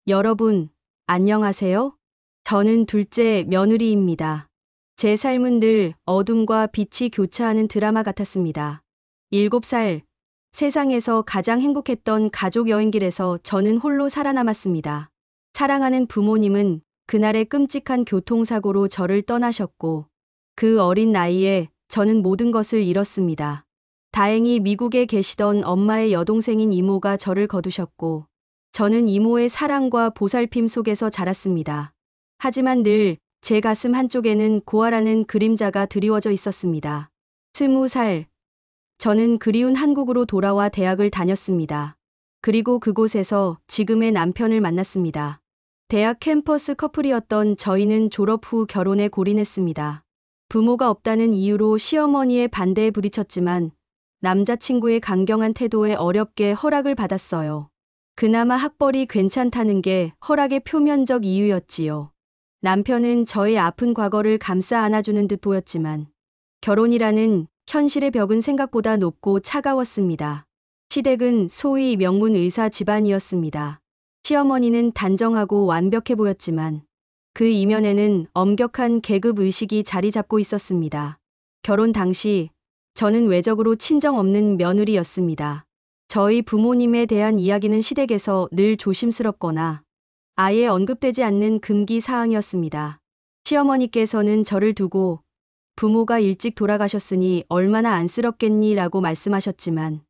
여러분, 안녕하세요? 저는 둘째 며느리입니다. 제 삶은 늘 어둠과 빛이 교차하는 드라마 같았습니다. 7살, 세상에서 가장 행복했던 가족 여행길에서 저는 홀로 살아남았습니다. 사랑하는 부모님은 그날의 끔찍한 교통사고로 저를 떠나셨고, 그 어린 나이에 저는 모든 것을 잃었습니다. 다행히 미국에 계시던 엄마의 여동생인 이모가 저를 거두셨고, 저는 이모의 사랑과 보살핌 속에서 자랐습니다. 하지만 늘 제 가슴 한쪽에는 고아라는 그림자가 드리워져 있었습니다. 20살, 저는 그리운 한국으로 돌아와 대학을 다녔습니다. 그리고 그곳에서 지금의 남편을 만났습니다. 대학 캠퍼스 커플이었던 저희는 졸업 후 결혼에 골인했습니다. 부모가 없다는 이유로 시어머니의 반대에 부딪혔지만 남자친구의 강경한 태도에 어렵게 허락을 받았어요. 그나마 학벌이 괜찮다는 게 허락의 표면적 이유였지요. 남편은 저의 아픈 과거를 감싸 안아주는 듯 보였지만 결혼이라는 현실의 벽은 생각보다 높고 차가웠습니다. 시댁은 소위 명문 의사 집안이었습니다. 시어머니는 단정하고 완벽해 보였지만 그 이면에는 엄격한 계급 의식이 자리 잡고 있었습니다. 결혼 당시 저는 외적으로 친정 없는 며느리였습니다. 저희 부모님에 대한 이야기는 시댁에서 늘 조심스럽거나 아예 언급되지 않는 금기 사항이었습니다. 시어머니께서는 저를 두고 부모가 일찍 돌아가셨으니 얼마나 안쓰럽겠니 라고 말씀하셨지만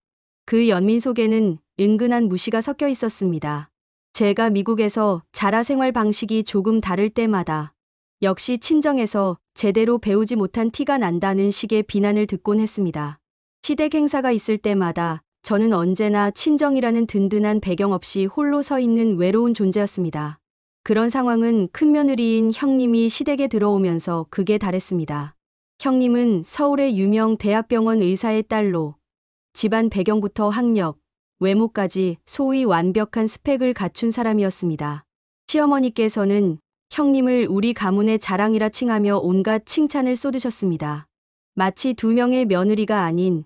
그 연민 속에는 은근한 무시가 섞여 있었습니다. 제가 미국에서 자라 생활 방식이 조금 다를 때마다 역시 친정에서 제대로 배우지 못한 티가 난다는 식의 비난을 듣곤 했습니다. 시댁 행사가 있을 때마다 저는 언제나 친정이라는 든든한 배경 없이 홀로 서 있는 외로운 존재였습니다. 그런 상황은 큰며느리인 형님이 시댁에 들어오면서 극에 달했습니다. 형님은 서울의 유명 대학병원 의사의 딸로 집안 배경부터 학력, 외모까지 소위 완벽한 스펙을 갖춘 사람이었습니다. 시어머니께서는 형님을 우리 가문의 자랑이라 칭하며 온갖 칭찬을 쏟으셨습니다. 마치 두 명의 며느리가 아닌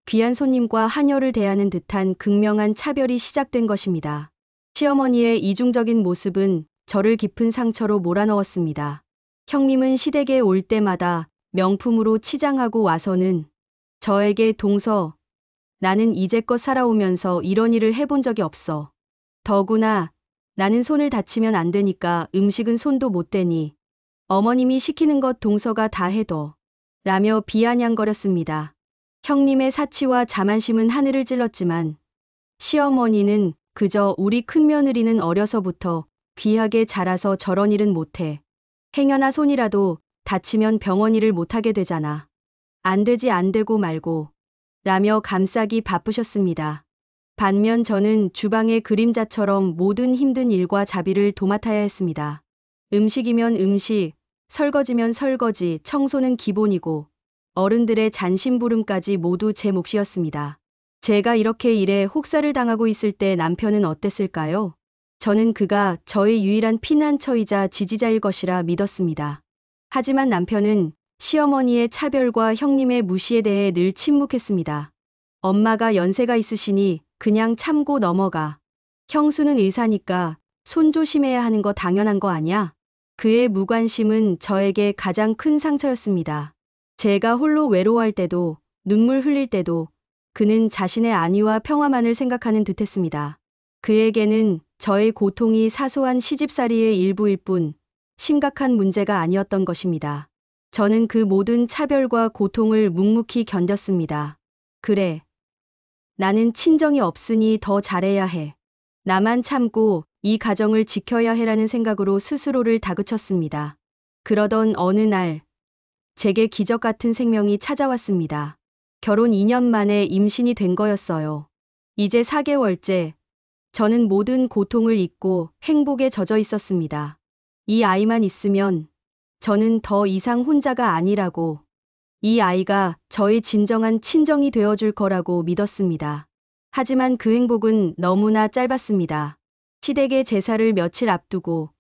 귀한 손님과 하녀를 대하는 듯한 극명한 차별이 시작된 것입니다. 시어머니의 이중적인 모습은 저를 깊은 상처로 몰아넣었습니다. 형님은 시댁에 올 때마다 명품으로 치장하고 와서는 저에게 동서, 나는 이제껏 살아오면서 이런 일을 해본 적이 없어. 더구나 나는 손을 다치면 안 되니까 음식은 손도 못 대니 어머님이 시키는 것 동서가 다 해둬. 라며 비아냥거렸습니다. 형님의 사치와 자만심은 하늘을 찔렀지만 시어머니는 그저 우리 큰며느리는 어려서부터 귀하게 자라서 저런 일은 못해. 행여나 손이라도 다치면 병원 일을 못하게 되잖아. 안 되지 안 되고 말고. 라며 감싸기 바쁘셨습니다. 반면 저는 주방의 그림자처럼 모든 힘든 일과 자비를 도맡아야 했습니다. 음식이면 음식, 설거지면 설거지, 청소는 기본이고 어른들의 잔심부름까지 모두 제 몫이었습니다. 제가 이렇게 일에 혹사를 당하고 있을 때 남편은 어땠을까요? 저는 그가 저의 유일한 피난처이자 지지자일 것이라 믿었습니다. 하지만 남편은 시어머니의 차별과 형님의 무시에 대해 늘 침묵했습니다. 엄마가 연세가 있으시니 그냥 참고 넘어가. 형수는 의사니까 손 조심해야 하는 거 당연한 거 아냐? 그의 무관심은 저에게 가장 큰 상처였습니다. 제가 홀로 외로워할 때도 눈물 흘릴 때도 그는 자신의 안위와 평화만을 생각하는 듯했습니다. 그에게는 저의 고통이 사소한 시집살이의 일부일 뿐 심각한 문제가 아니었던 것입니다. 저는 그 모든 차별과 고통을 묵묵히 견뎠습니다. 그래. 나는 친정이 없으니 더 잘해야 해. 나만 참고 이 가정을 지켜야 해라는 생각으로 스스로를 다그쳤습니다. 그러던 어느 날 제게 기적 같은 생명이 찾아왔습니다. 결혼 2년 만에 임신이 된 거였어요. 이제 4개월째. 저는 모든 고통을 잊고 행복에 젖어 있었습니다. 이 아이만 있으면 저는 더 이상 혼자가 아니라고, 이 아이가 저의 진정한 친정이 되어줄 거라고 믿었습니다. 하지만 그 행복은 너무나 짧았습니다. 시댁의 제사를 며칠 앞두고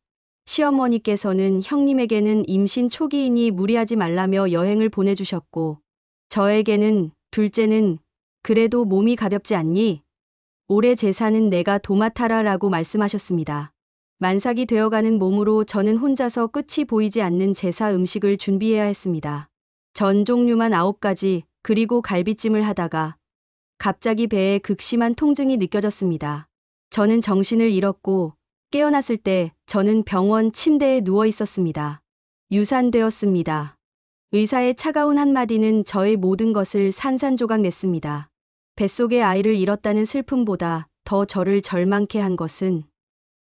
시어머니께서는 형님에게는 임신 초기이니 무리하지 말라며 여행을 보내주셨고 저에게는 둘째는 그래도 몸이 가볍지 않니? 올해 제사는 내가 도맡아라 라고 말씀하셨습니다. 만삭이 되어가는 몸으로 저는 혼자서 끝이 보이지 않는 제사 음식을 준비해야 했습니다. 전 종류만 9가지, 그리고 갈비찜을 하다가 갑자기 배에 극심한 통증이 느껴졌습니다. 저는 정신을 잃었고 깨어났을 때 저는 병원 침대에 누워 있었습니다. 유산되었습니다. 의사의 차가운 한마디는 저의 모든 것을 산산조각 냈습니다. 뱃속의 아이를 잃었다는 슬픔보다 더 저를 절망케 한 것은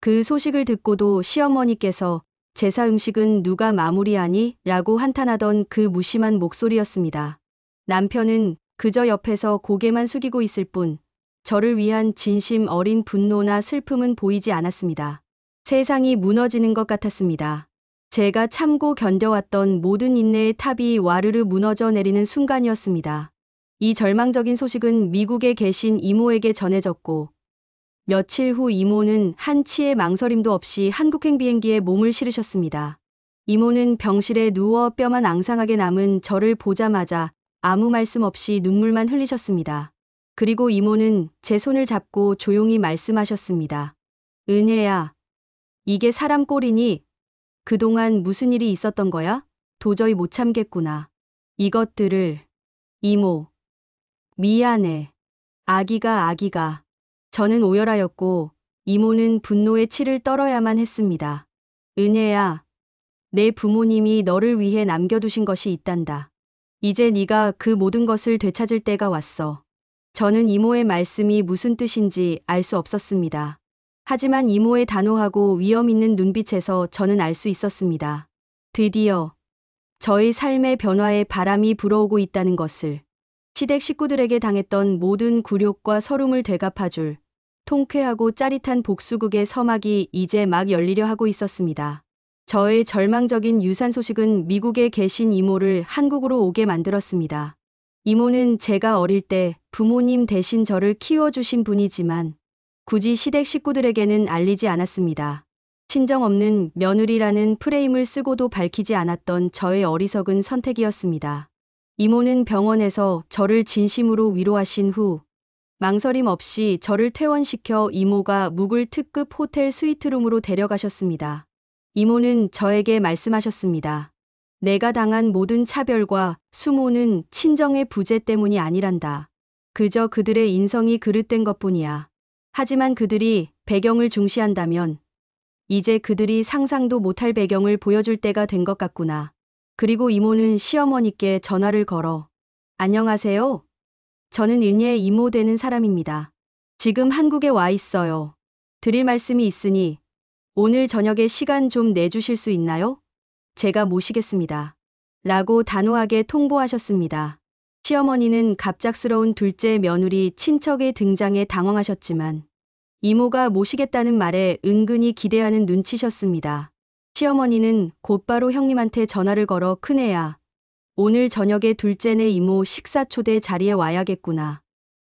그 소식을 듣고도 시어머니께서 제사 음식은 누가 마무리하니? 라고 한탄하던 그 무심한 목소리였습니다. 남편은 그저 옆에서 고개만 숙이고 있을 뿐 저를 위한 진심 어린 분노나 슬픔은 보이지 않았습니다. 세상이 무너지는 것 같았습니다. 제가 참고 견뎌왔던 모든 인내의 탑이 와르르 무너져 내리는 순간이었습니다. 이 절망적인 소식은 미국에 계신 이모에게 전해졌고 며칠 후 이모는 한치의 망설임도 없이 한국행 비행기에 몸을 실으셨습니다. 이모는 병실에 누워 뼈만 앙상하게 남은 저를 보자마자 아무 말씀 없이 눈물만 흘리셨습니다. 그리고 이모는 제 손을 잡고 조용히 말씀하셨습니다. 은혜야, 이게 사람 꼴이니? 그동안 무슨 일이 있었던 거야? 도저히 못 참겠구나. 이것들을. 이모. 미안해. 아기가. 저는 오열하였고 이모는 분노의 치를 떨어야만 했습니다. 은혜야, 내 부모님이 너를 위해 남겨두신 것이 있단다. 이제 네가 그 모든 것을 되찾을 때가 왔어. 저는 이모의 말씀이 무슨 뜻인지 알 수 없었습니다. 하지만 이모의 단호하고 위험 있는 눈빛에서 저는 알 수 있었습니다. 드디어 저의 삶의 변화에 바람이 불어오고 있다는 것을. 시댁 식구들에게 당했던 모든 굴욕과 서름을 되갚아줄 통쾌하고 짜릿한 복수극의 서막이 이제 막 열리려 하고 있었습니다. 저의 절망적인 유산 소식은 미국에 계신 이모를 한국으로 오게 만들었습니다. 이모는 제가 어릴 때 부모님 대신 저를 키워주신 분이지만 굳이 시댁 식구들에게는 알리지 않았습니다. 친정 없는 며느리라는 프레임을 쓰고도 밝히지 않았던 저의 어리석은 선택이었습니다. 이모는 병원에서 저를 진심으로 위로하신 후 망설임 없이 저를 퇴원시켜 이모가 묵을 특급 호텔 스위트룸으로 데려가셨습니다. 이모는 저에게 말씀하셨습니다. 내가 당한 모든 차별과 수모는 친정의 부재 때문이 아니란다. 그저 그들의 인성이 그릇된 것뿐이야. 하지만 그들이 배경을 중시한다면 이제 그들이 상상도 못할 배경을 보여줄 때가 된 것 같구나. 그리고 이모는 시어머니께 전화를 걸어 안녕하세요. 저는 은희의 이모 되는 사람입니다. 지금 한국에 와 있어요. 드릴 말씀이 있으니 오늘 저녁에 시간 좀 내주실 수 있나요? 제가 모시겠습니다. 라고 단호하게 통보하셨습니다. 시어머니는 갑작스러운 둘째 며느리 친척의 등장에 당황하셨지만 이모가 모시겠다는 말에 은근히 기대하는 눈치셨습니다. 시어머니는 곧바로 형님한테 전화를 걸어 큰애야. 오늘 저녁에 둘째네 이모 식사 초대 자리에 와야겠구나.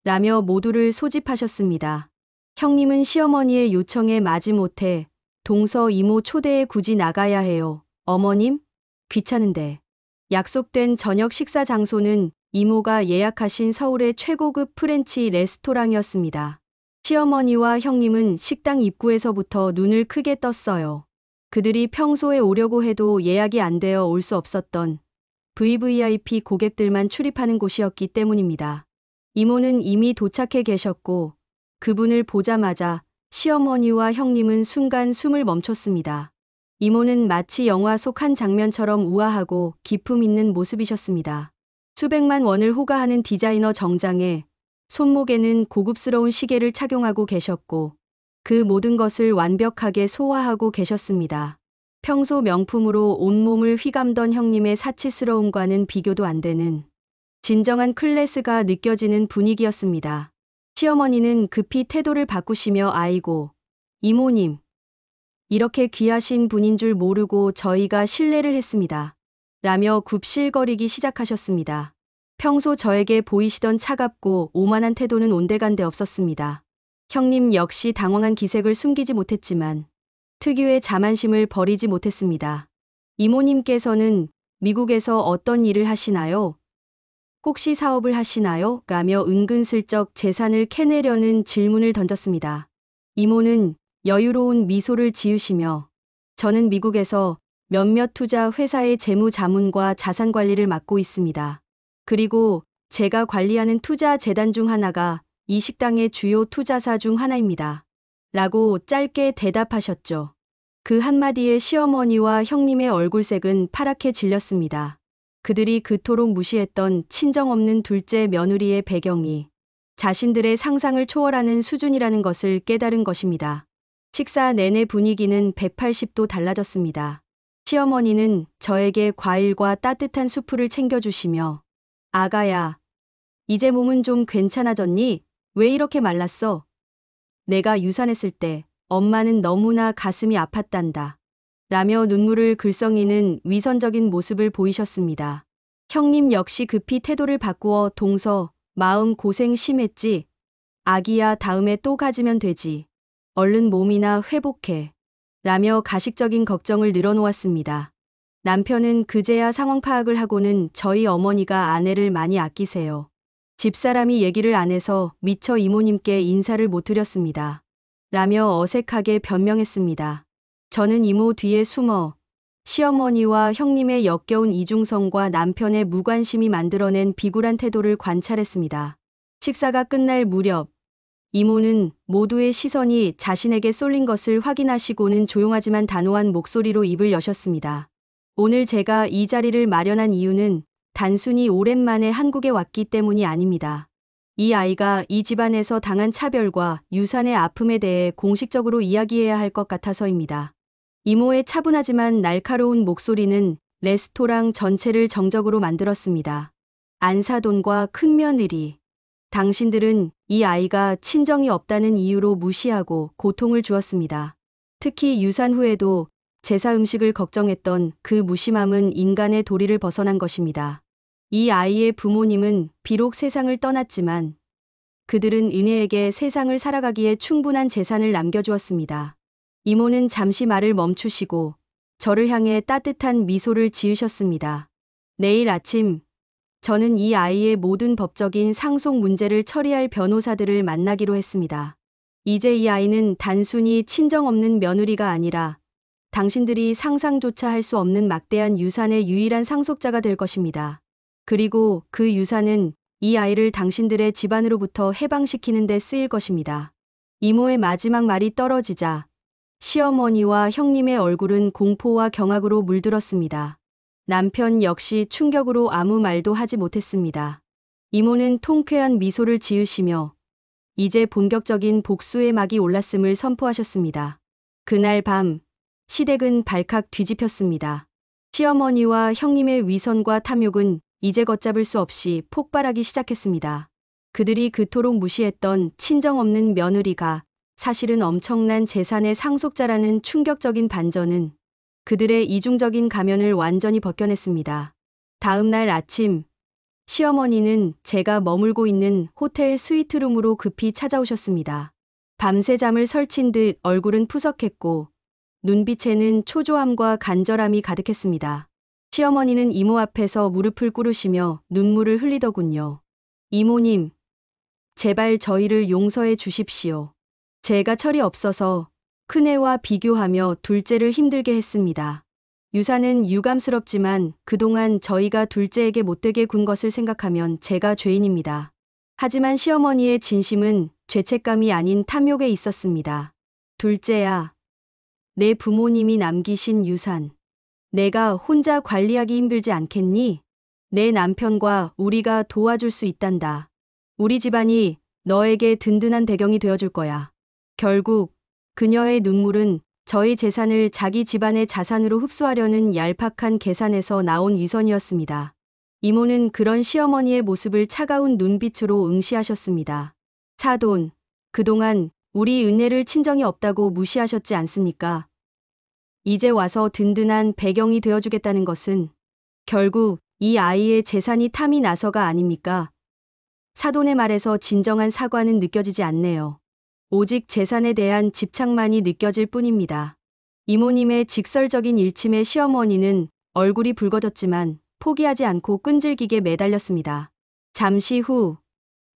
라며 모두를 소집하셨습니다. 형님은 시어머니의 요청에 마지못해 동서 이모 초대에 굳이 나가야 해요. 어머님? 귀찮은데. 약속된 저녁 식사 장소는 이모가 예약하신 서울의 최고급 프렌치 레스토랑이었습니다. 시어머니와 형님은 식당 입구에서부터 눈을 크게 떴어요. 그들이 평소에 오려고 해도 예약이 안 되어 올 수 없었던 VVIP 고객들만 출입하는 곳이었기 때문입니다. 이모는 이미 도착해 계셨고 그분을 보자마자 시어머니와 형님은 순간 숨을 멈췄습니다. 이모는 마치 영화 속 한 장면처럼 우아하고 기품 있는 모습이셨습니다. 수백만 원을 호가하는 디자이너 정장에 손목에는 고급스러운 시계를 착용하고 계셨고 그 모든 것을 완벽하게 소화하고 계셨습니다. 평소 명품으로 온몸을 휘감던 형님의 사치스러움과는 비교도 안 되는 진정한 클래스가 느껴지는 분위기였습니다. 시어머니는 급히 태도를 바꾸시며 아이고, 이모님. 이렇게 귀하신 분인 줄 모르고 저희가 실례를 했습니다. 라며 굽실거리기 시작하셨습니다. 평소 저에게 보이시던 차갑고 오만한 태도는 온데간데 없었습니다. 형님 역시 당황한 기색을 숨기지 못했지만 특유의 자만심을 버리지 못했습니다. 이모님께서는 미국에서 어떤 일을 하시나요? 혹시 사업을 하시나요? 라며 은근슬쩍 재산을 캐내려는 질문을 던졌습니다. 이모는 여유로운 미소를 지으시며 저는 미국에서 몇몇 투자 회사의 재무 자문과 자산 관리를 맡고 있습니다. 그리고 제가 관리하는 투자 재단 중 하나가 이 식당의 주요 투자사 중 하나입니다. 라고 짧게 대답하셨죠. 그 한마디에 시어머니와 형님의 얼굴색은 파랗게 질렸습니다. 그들이 그토록 무시했던 친정 없는 둘째 며느리의 배경이 자신들의 상상을 초월하는 수준이라는 것을 깨달은 것입니다. 식사 내내 분위기는 180도 달라졌습니다. 시어머니는 저에게 과일과 따뜻한 수프를 챙겨주시며 아가야, 이제 몸은 좀 괜찮아졌니? 왜 이렇게 말랐어? 내가 유산했을 때 엄마는 너무나 가슴이 아팠단다. 라며 눈물을 글썽이는 위선적인 모습을 보이셨습니다. 형님 역시 급히 태도를 바꾸어 동서, 마음 고생 심했지? 아기야 다음에 또 가지면 되지. 얼른 몸이나 회복해. 라며 가식적인 걱정을 늘어놓았습니다. 남편은 그제야 상황 파악을 하고는 저희 어머니가 아내를 많이 아끼세요. 집사람이 얘기를 안 해서 미처 이모님께 인사를 못 드렸습니다. 라며 어색하게 변명했습니다. 저는 이모 뒤에 숨어 시어머니와 형님의 역겨운 이중성과 남편의 무관심이 만들어낸 비굴한 태도를 관찰했습니다. 식사가 끝날 무렵 이모는 모두의 시선이 자신에게 쏠린 것을 확인하시고는 조용하지만 단호한 목소리로 입을 여셨습니다. 오늘 제가 이 자리를 마련한 이유는 단순히 오랜만에 한국에 왔기 때문이 아닙니다. 이 아이가 이 집안에서 당한 차별과 유산의 아픔에 대해 공식적으로 이야기해야 할 것 같아서입니다. 이모의 차분하지만 날카로운 목소리는 레스토랑 전체를 정적으로 만들었습니다. 안사돈과 큰며느리. 당신들은 이 아이가 친정이 없다는 이유로 무시하고 고통을 주었습니다. 특히 유산 후에도 제사 음식을 걱정했던 그 무심함은 인간의 도리를 벗어난 것입니다. 이 아이의 부모님은 비록 세상을 떠났지만 그들은 은혜에게 세상을 살아가기에 충분한 재산을 남겨주었습니다. 이모는 잠시 말을 멈추시고 저를 향해 따뜻한 미소를 지으셨습니다. 내일 아침 저는 이 아이의 모든 법적인 상속 문제를 처리할 변호사들을 만나기로 했습니다. 이제 이 아이는 단순히 친정 없는 며느리가 아니라 당신들이 상상조차 할 수 없는 막대한 유산의 유일한 상속자가 될 것입니다. 그리고 그 유산은 이 아이를 당신들의 집안으로부터 해방시키는 데 쓰일 것입니다. 이모의 마지막 말이 떨어지자 시어머니와 형님의 얼굴은 공포와 경악으로 물들었습니다. 남편 역시 충격으로 아무 말도 하지 못했습니다. 이모는 통쾌한 미소를 지으시며 이제 본격적인 복수의 막이 올랐음을 선포하셨습니다. 그날 밤 시댁은 발칵 뒤집혔습니다. 시어머니와 형님의 위선과 탐욕은 이제 걷잡을 수 없이 폭발하기 시작했습니다. 그들이 그토록 무시했던 친정 없는 며느리가 사실은 엄청난 재산의 상속자라는 충격적인 반전은 그들의 이중적인 가면을 완전히 벗겨냈습니다. 다음 날 아침 시어머니는 제가 머물고 있는 호텔 스위트룸으로 급히 찾아오셨습니다. 밤새 잠을 설친 듯 얼굴은 푸석했고 눈빛에는 초조함과 간절함이 가득했습니다. 시어머니는 이모 앞에서 무릎을 꿇으시며 눈물을 흘리더군요. 이모님, 제발 저희를 용서해 주십시오. 제가 철이 없어서 큰애와 비교하며 둘째를 힘들게 했습니다. 유산은 유감스럽지만 그동안 저희가 둘째에게 못되게 군 것을 생각하면 제가 죄인입니다. 하지만 시어머니의 진심은 죄책감이 아닌 탐욕에 있었습니다. 둘째야, 내 부모님이 남기신 유산. 내가 혼자 관리하기 힘들지 않겠니? 내 남편과 우리가 도와줄 수 있단다. 우리 집안이 너에게 든든한 배경이 되어줄 거야. 결국 그녀의 눈물은 저희 재산을 자기 집안의 자산으로 흡수하려는 얄팍한 계산에서 나온 위선이었습니다. 이모는 그런 시어머니의 모습을 차가운 눈빛으로 응시하셨습니다. 사돈, 그동안 우리 은혜를 친정이 없다고 무시하셨지 않습니까? 이제 와서 든든한 배경이 되어주겠다는 것은 결국 이 아이의 재산이 탐이 나서가 아닙니까? 사돈의 말에서 진정한 사과는 느껴지지 않네요. 오직 재산에 대한 집착만이 느껴질 뿐입니다. 이모님의 직설적인 일침에 시어머니는 얼굴이 붉어졌지만 포기하지 않고 끈질기게 매달렸습니다. 잠시 후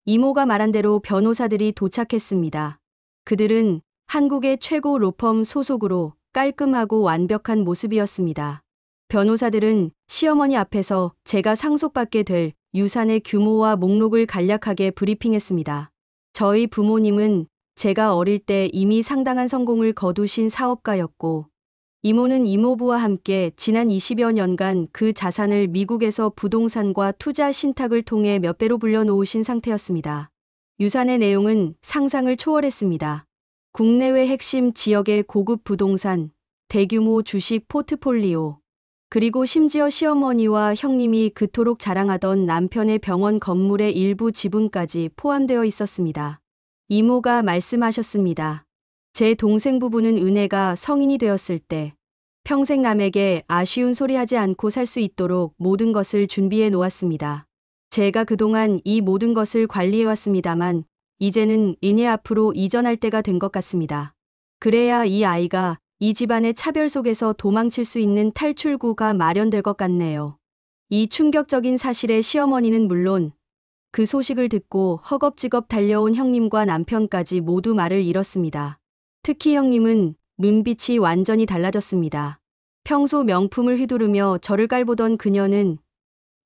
이모가 말한 대로 변호사들이 도착했습니다. 그들은 한국의 최고 로펌 소속으로 깔끔하고 완벽한 모습이었습니다. 변호사들은 시어머니 앞에서 제가 상속받게 될 유산의 규모와 목록을 간략하게 브리핑했습니다. 저희 부모님은 제가 어릴 때 이미 상당한 성공을 거두신 사업가였고, 이모는 이모부와 함께 지난 20여 년간 그 자산을 미국에서 부동산과 투자 신탁을 통해 몇 배로 불려놓으신 상태였습니다. 유산의 내용은 상상을 초월했습니다. 국내외 핵심 지역의 고급 부동산, 대규모 주식 포트폴리오, 그리고 심지어 시어머니와 형님이 그토록 자랑하던 남편의 병원 건물의 일부 지분까지 포함되어 있었습니다. 이모가 말씀하셨습니다. 제 동생 부부는 은혜가 성인이 되었을 때 평생 남에게 아쉬운 소리 하지 않고 살 수 있도록 모든 것을 준비해 놓았습니다. 제가 그동안 이 모든 것을 관리해 왔습니다만 이제는 은혜 앞으로 이전할 때가 된 것 같습니다. 그래야 이 아이가 이 집안의 차별 속에서 도망칠 수 있는 탈출구가 마련될 것 같네요. 이 충격적인 사실에 시어머니는 물론 그 소식을 듣고 허겁지겁 달려온 형님과 남편까지 모두 말을 잃었습니다. 특히 형님은 눈빛이 완전히 달라졌습니다. 평소 명품을 휘두르며 저를 깔보던 그녀는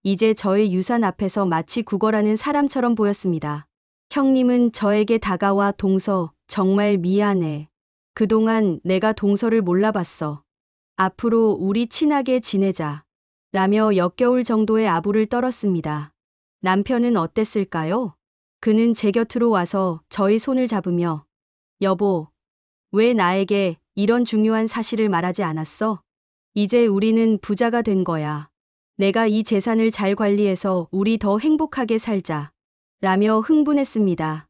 이제 저의 유산 앞에서 마치 구걸하는 사람처럼 보였습니다. 형님은 저에게 다가와 동서, 정말 미안해. 그동안 내가 동서를 몰라봤어. 앞으로 우리 친하게 지내자. 라며 역겨울 정도의 아부를 떨었습니다. 남편은 어땠을까요? 그는 제 곁으로 와서 저의 손을 잡으며 여보, 왜 나에게 이런 중요한 사실을 말하지 않았어? 이제 우리는 부자가 된 거야. 내가 이 재산을 잘 관리해서 우리 더 행복하게 살자. 라며 흥분했습니다.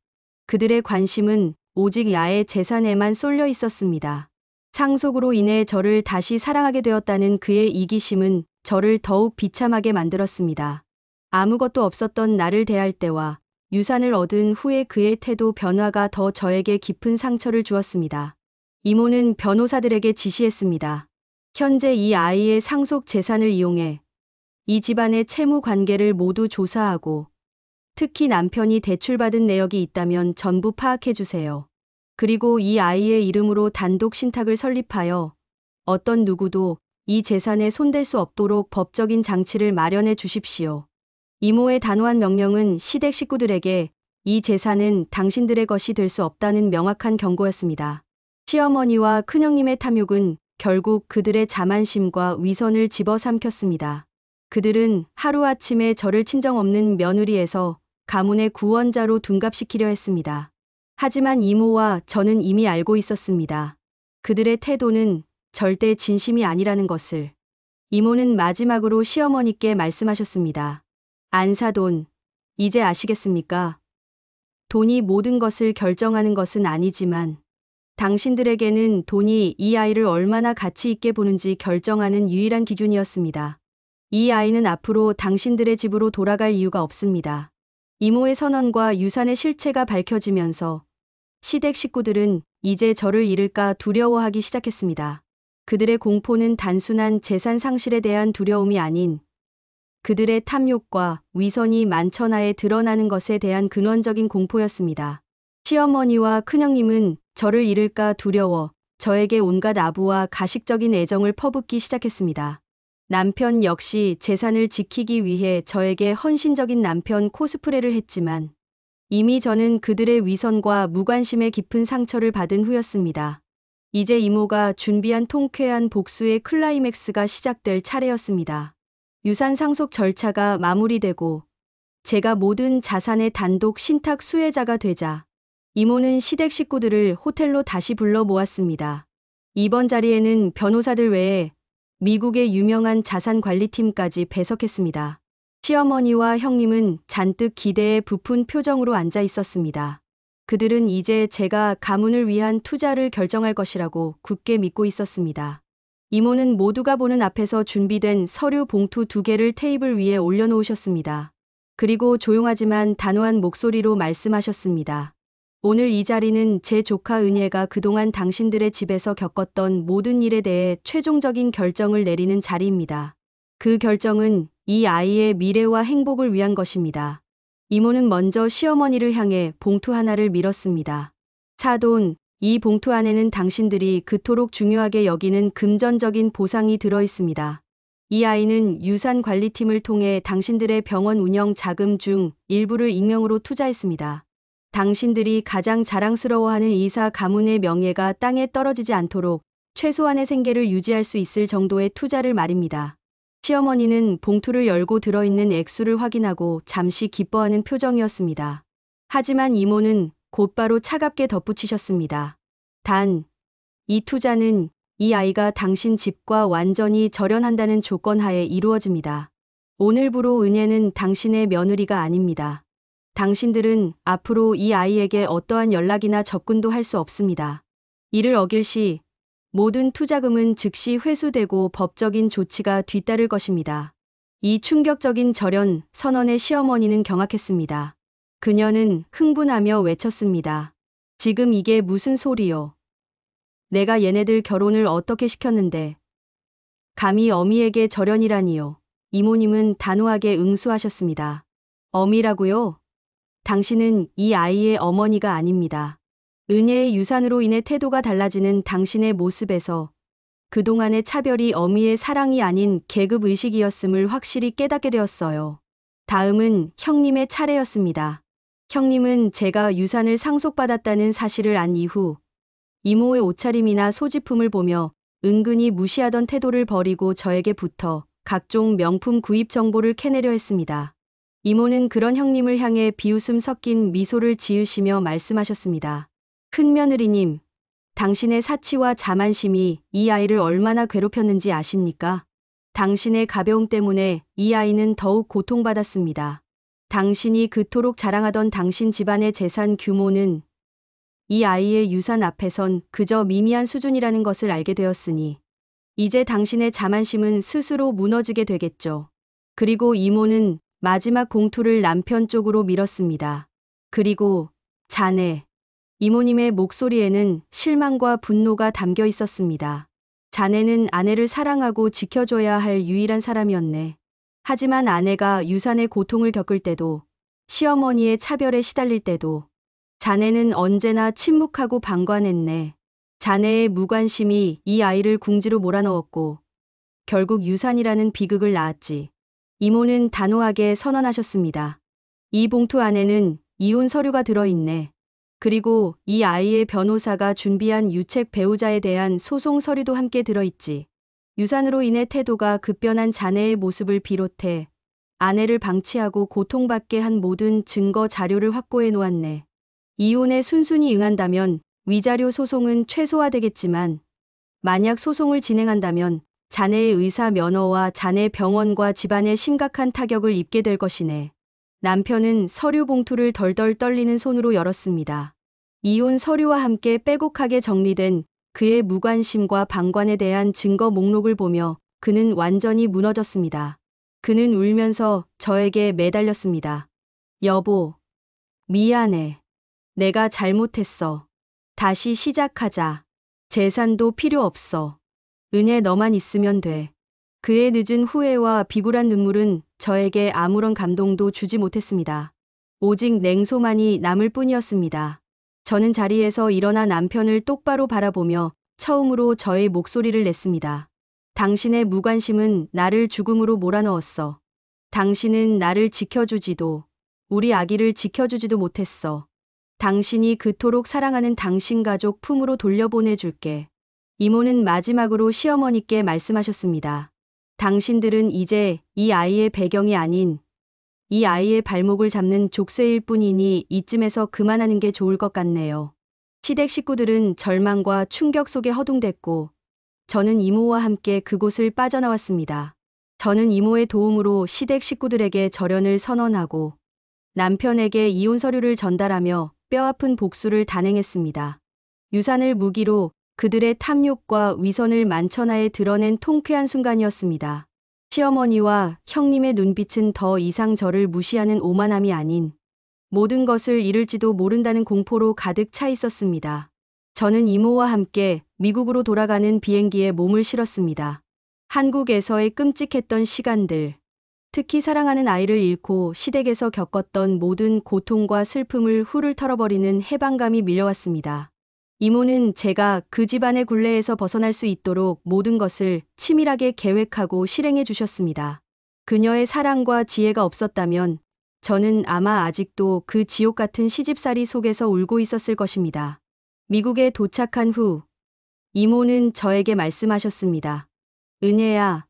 그들의 관심은 오직 나의 재산에만 쏠려 있었습니다. 상속으로 인해 저를 다시 사랑하게 되었다는 그의 이기심은 저를 더욱 비참하게 만들었습니다. 아무것도 없었던 나를 대할 때와 유산을 얻은 후에 그의 태도 변화가 더 저에게 깊은 상처를 주었습니다. 이모는 변호사들에게 지시했습니다. 현재 이 아이의 상속 재산을 이용해 이 집안의 채무 관계를 모두 조사하고 특히 남편이 대출받은 내역이 있다면 전부 파악해 주세요. 그리고 이 아이의 이름으로 단독 신탁을 설립하여 어떤 누구도 이 재산에 손댈 수 없도록 법적인 장치를 마련해 주십시오. 이모의 단호한 명령은 시댁 식구들에게 이 재산은 당신들의 것이 될 수 없다는 명확한 경고였습니다. 시어머니와 큰형님의 탐욕은 결국 그들의 자만심과 위선을 집어삼켰습니다. 그들은 하루아침에 저를 친정 없는 며느리에서 가문의 구원자로 둔갑시키려 했습니다. 하지만 이모와 저는 이미 알고 있었습니다. 그들의 태도는 절대 진심이 아니라는 것을. 이모는 마지막으로 시어머니께 말씀하셨습니다. 안사돈, 이제 아시겠습니까? 돈이 모든 것을 결정하는 것은 아니지만 당신들에게는 돈이 이 아이를 얼마나 가치 있게 보는지 결정하는 유일한 기준이었습니다. 이 아이는 앞으로 당신들의 집으로 돌아갈 이유가 없습니다. 이모의 선언과 유산의 실체가 밝혀지면서 시댁 식구들은 이제 저를 잃을까 두려워하기 시작했습니다. 그들의 공포는 단순한 재산 상실에 대한 두려움이 아닌 그들의 탐욕과 위선이 만천하에 드러나는 것에 대한 근원적인 공포였습니다. 시어머니와 큰형님은 저를 잃을까 두려워 저에게 온갖 아부와 가식적인 애정을 퍼붓기 시작했습니다. 남편 역시 재산을 지키기 위해 저에게 헌신적인 남편 코스프레를 했지만 이미 저는 그들의 위선과 무관심에 깊은 상처를 받은 후였습니다. 이제 이모가 준비한 통쾌한 복수의 클라이맥스가 시작될 차례였습니다. 유산 상속 절차가 마무리되고 제가 모든 자산의 단독 신탁 수혜자가 되자 이모는 시댁 식구들을 호텔로 다시 불러 모았습니다. 이번 자리에는 변호사들 외에 미국의 유명한 자산관리팀까지 배석했습니다. 시어머니와 형님은 잔뜩 기대에 부푼 표정으로 앉아 있었습니다. 그들은 이제 제가 가문을 위한 투자를 결정할 것이라고 굳게 믿고 있었습니다. 이모는 모두가 보는 앞에서 준비된 서류 봉투 2개를 테이블 위에 올려놓으셨습니다. 그리고 조용하지만 단호한 목소리로 말씀하셨습니다. 오늘 이 자리는 제 조카 은혜가 그동안 당신들의 집에서 겪었던 모든 일에 대해 최종적인 결정을 내리는 자리입니다. 그 결정은 이 아이의 미래와 행복을 위한 것입니다. 이모는 먼저 시어머니를 향해 봉투 하나를 밀었습니다. 사돈, 이 봉투 안에는 당신들이 그토록 중요하게 여기는 금전적인 보상이 들어 있습니다. 이 아이는 유산관리팀을 통해 당신들의 병원 운영 자금 중 일부를 익명으로 투자했습니다. 당신들이 가장 자랑스러워하는 의사 가문의 명예가 땅에 떨어지지 않도록 최소한의 생계를 유지할 수 있을 정도의 투자를 말입니다. 시어머니는 봉투를 열고 들어있는 액수를 확인하고 잠시 기뻐하는 표정이었습니다. 하지만 이모는 곧바로 차갑게 덧붙이셨습니다. 단, 이 투자는 이 아이가 당신 집과 완전히 절연한다는 조건 하에 이루어집니다. 오늘부로 은혜는 당신의 며느리가 아닙니다. 당신들은 앞으로 이 아이에게 어떠한 연락이나 접근도 할 수 없습니다. 이를 어길 시 모든 투자금은 즉시 회수되고 법적인 조치가 뒤따를 것입니다. 이 충격적인 절연 선언에 시어머니는 경악했습니다. 그녀는 흥분하며 외쳤습니다. 지금 이게 무슨 소리요? 내가 얘네들 결혼을 어떻게 시켰는데 감히 어미에게 절연이라니요. 이모님은 단호하게 응수하셨습니다. 어미라고요? 당신은 이 아이의 어머니가 아닙니다. 은혜의 유산으로 인해 태도가 달라지는 당신의 모습에서 그동안의 차별이 어미의 사랑이 아닌 계급 의식이었음을 확실히 깨닫게 되었어요. 다음은 형님의 차례였습니다. 형님은 제가 유산을 상속받았다는 사실을 안 이후 이모의 옷차림이나 소지품을 보며 은근히 무시하던 태도를 버리고 저에게 붙어 각종 명품 구입 정보를 캐내려 했습니다. 이모는 그런 형님을 향해 비웃음 섞인 미소를 지으시며 말씀하셨습니다. 큰며느리님, 당신의 사치와 자만심이 이 아이를 얼마나 괴롭혔는지 아십니까? 당신의 가벼움 때문에 이 아이는 더욱 고통받았습니다. 당신이 그토록 자랑하던 당신 집안의 재산 규모는 이 아이의 유산 앞에선 그저 미미한 수준이라는 것을 알게 되었으니 이제 당신의 자만심은 스스로 무너지게 되겠죠. 그리고 이모는 마지막 봉투를 남편 쪽으로 밀었습니다. 그리고 자네. 이모님의 목소리에는 실망과 분노가 담겨 있었습니다. 자네는 아내를 사랑하고 지켜줘야 할 유일한 사람이었네. 하지만 아내가 유산의 고통을 겪을 때도 시어머니의 차별에 시달릴 때도 자네는 언제나 침묵하고 방관했네. 자네의 무관심이 이 아이를 궁지로 몰아넣었고 결국 유산이라는 비극을 낳았지. 이모는 단호하게 선언하셨습니다. 이 봉투 안에는 이혼 서류가 들어있네. 그리고 이 아이의 변호사가 준비한 유책 배우자에 대한 소송 서류도 함께 들어있지. 유산으로 인해 태도가 급변한 자네의 모습을 비롯해 아내를 방치하고 고통받게 한 모든 증거 자료를 확보해 놓았네. 이혼에 순순히 응한다면 위자료 소송은 최소화되겠지만 만약 소송을 진행한다면 자네의 의사 면허와 자네 병원과 집안에 심각한 타격을 입게 될 것이네. 남편은 서류 봉투를 덜덜 떨리는 손으로 열었습니다. 이혼 서류와 함께 빼곡하게 정리된 그의 무관심과 방관에 대한 증거 목록을 보며 그는 완전히 무너졌습니다. 그는 울면서 저에게 매달렸습니다. 여보, 미안해. 내가 잘못했어. 다시 시작하자. 재산도 필요 없어. 은혜 너만 있으면 돼. 그의 늦은 후회와 비굴한 눈물은 저에게 아무런 감동도 주지 못했습니다. 오직 냉소만이 남을 뿐이었습니다. 저는 자리에서 일어나 남편을 똑바로 바라보며 처음으로 저의 목소리를 냈습니다. 당신의 무관심은 나를 죽음으로 몰아넣었어. 당신은 나를 지켜주지도, 우리 아기를 지켜주지도 못했어. 당신이 그토록 사랑하는 당신 가족 품으로 돌려보내줄게. 이모는 마지막으로 시어머니께 말씀하셨습니다. 당신들은 이제 이 아이의 배경이 아닌 이 아이의 발목을 잡는 족쇄일 뿐이니 이쯤에서 그만하는 게 좋을 것 같네요. 시댁 식구들은 절망과 충격 속에 허둥댔고 저는 이모와 함께 그곳을 빠져나왔습니다. 저는 이모의 도움으로 시댁 식구들에게 절연을 선언하고 남편에게 이혼 서류를 전달하며 뼈아픈 복수를 단행했습니다. 유산을 무기로 그들의 탐욕과 위선을 만천하에 드러낸 통쾌한 순간이었습니다. 시어머니와 형님의 눈빛은 더 이상 저를 무시하는 오만함이 아닌 모든 것을 잃을지도 모른다는 공포로 가득 차 있었습니다. 저는 이모와 함께 미국으로 돌아가는 비행기에 몸을 실었습니다. 한국에서의 끔찍했던 시간들, 특히 사랑하는 아이를 잃고 시댁에서 겪었던 모든 고통과 슬픔을 훌훌 털어버리는 해방감이 밀려왔습니다. 이모는 제가 그 집안의 굴레에서 벗어날 수 있도록 모든 것을 치밀하게 계획하고 실행해 주셨습니다. 그녀의 사랑과 지혜가 없었다면 저는 아마 아직도 그 지옥 같은 시집살이 속에서 울고 있었을 것입니다. 미국에 도착한 후 이모는 저에게 말씀하셨습니다. 은혜야,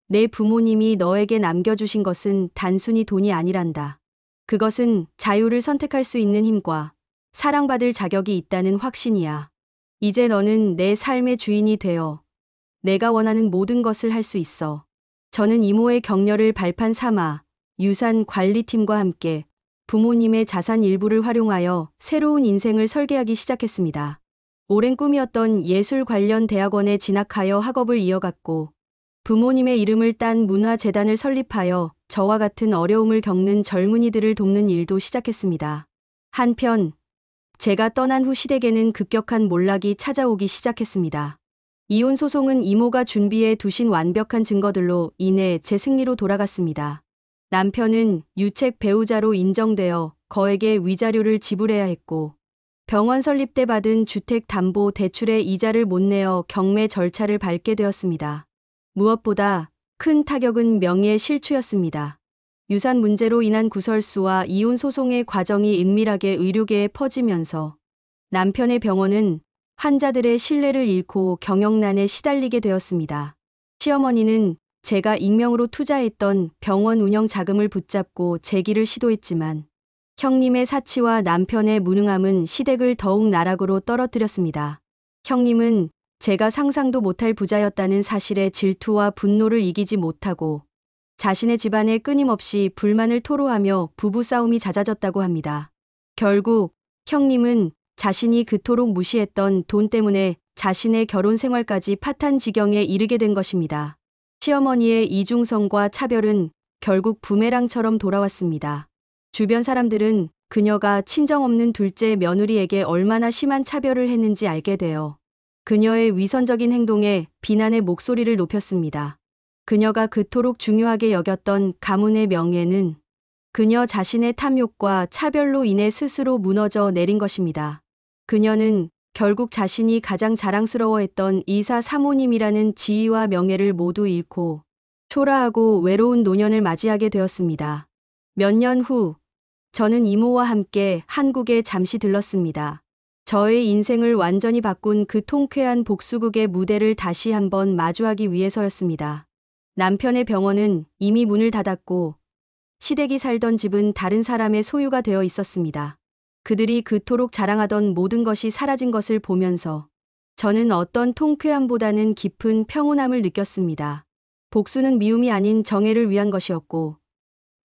내 부모님이 너에게 남겨주신 것은 단순히 돈이 아니란다. 그것은 자유를 선택할 수 있는 힘과 사랑받을 자격이 있다는 확신이야. 이제 너는 내 삶의 주인이 되어 내가 원하는 모든 것을 할 수 있어. 저는 이모의 격려를 발판 삼아 유산 관리팀과 함께 부모님의 자산 일부를 활용하여 새로운 인생을 설계하기 시작했습니다. 오랜 꿈이었던 예술 관련 대학원에 진학하여 학업을 이어갔고 부모님의 이름을 딴 문화재단을 설립하여 저와 같은 어려움을 겪는 젊은이들을 돕는 일도 시작했습니다. 한편 제가 떠난 후 시댁에는 급격한 몰락이 찾아오기 시작했습니다. 이혼 소송은 이모가 준비해 두신 완벽한 증거들로 인해 제 승리로 돌아갔습니다. 남편은 유책 배우자로 인정되어 거액의 위자료를 지불해야 했고 병원 설립 때 받은 주택담보 대출의 이자를 못 내어 경매 절차를 밟게 되었습니다. 무엇보다 큰 타격은 명예의 실추였습니다. 유산 문제로 인한 구설수와 이혼 소송의 과정이 은밀하게 의료계에 퍼지면서 남편의 병원은 환자들의 신뢰를 잃고 경영난에 시달리게 되었습니다. 시어머니는 제가 익명으로 투자했던 병원 운영 자금을 붙잡고 재기를 시도했지만 형님의 사치와 남편의 무능함은 시댁을 더욱 나락으로 떨어뜨렸습니다. 형님은 제가 상상도 못할 부자였다는 사실에 질투와 분노를 이기지 못하고 자신의 집안에 끊임없이 불만을 토로하며 부부싸움이 잦아졌다고 합니다. 결국 형님은 자신이 그토록 무시했던 돈 때문에 자신의 결혼 생활까지 파탄 지경에 이르게 된 것입니다. 시어머니의 이중성과 차별은 결국 부메랑처럼 돌아왔습니다. 주변 사람들은 그녀가 친정 없는 둘째 며느리에게 얼마나 심한 차별을 했는지 알게 되어 그녀의 위선적인 행동에 비난의 목소리를 높였습니다. 그녀가 그토록 중요하게 여겼던 가문의 명예는 그녀 자신의 탐욕과 차별로 인해 스스로 무너져 내린 것입니다. 그녀는 결국 자신이 가장 자랑스러워했던 이사 사모님이라는 지위와 명예를 모두 잃고 초라하고 외로운 노년을 맞이하게 되었습니다. 몇 년 후 저는 이모와 함께 한국에 잠시 들렀습니다. 저의 인생을 완전히 바꾼 그 통쾌한 복수극의 무대를 다시 한번 마주하기 위해서였습니다. 남편의 병원은 이미 문을 닫았고 시댁이 살던 집은 다른 사람의 소유가 되어 있었습니다. 그들이 그토록 자랑하던 모든 것이 사라진 것을 보면서 저는 어떤 통쾌함보다는 깊은 평온함을 느꼈습니다. 복수는 미움이 아닌 정의를 위한 것이었고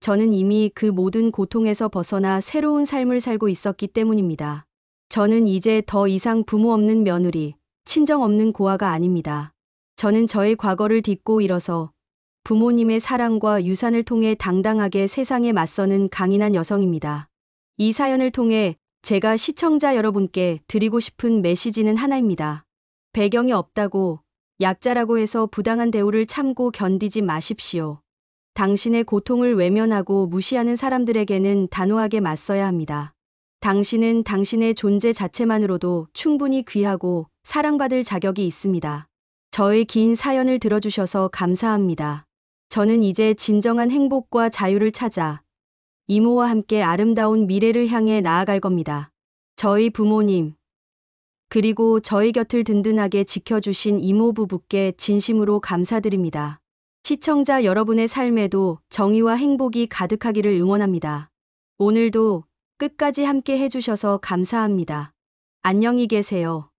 저는 이미 그 모든 고통에서 벗어나 새로운 삶을 살고 있었기 때문입니다. 저는 이제 더 이상 부모 없는 며느리, 친정 없는 고아가 아닙니다. 저는 저의 과거를 딛고 일어서 부모님의 사랑과 유산을 통해 당당하게 세상에 맞서는 강인한 여성입니다. 이 사연을 통해 제가 시청자 여러분께 드리고 싶은 메시지는 하나입니다. 배경이 없다고, 약자라고 해서 부당한 대우를 참고 견디지 마십시오. 당신의 고통을 외면하고 무시하는 사람들에게는 단호하게 맞서야 합니다. 당신은 당신의 존재 자체만으로도 충분히 귀하고 사랑받을 자격이 있습니다. 저의 긴 사연을 들어주셔서 감사합니다. 저는 이제 진정한 행복과 자유를 찾아 이모와 함께 아름다운 미래를 향해 나아갈 겁니다. 저희 부모님, 그리고 저희 곁을 든든하게 지켜주신 이모 부부께 진심으로 감사드립니다. 시청자 여러분의 삶에도 정의와 행복이 가득하기를 응원합니다. 오늘도 끝까지 함께 해주셔서 감사합니다. 안녕히 계세요.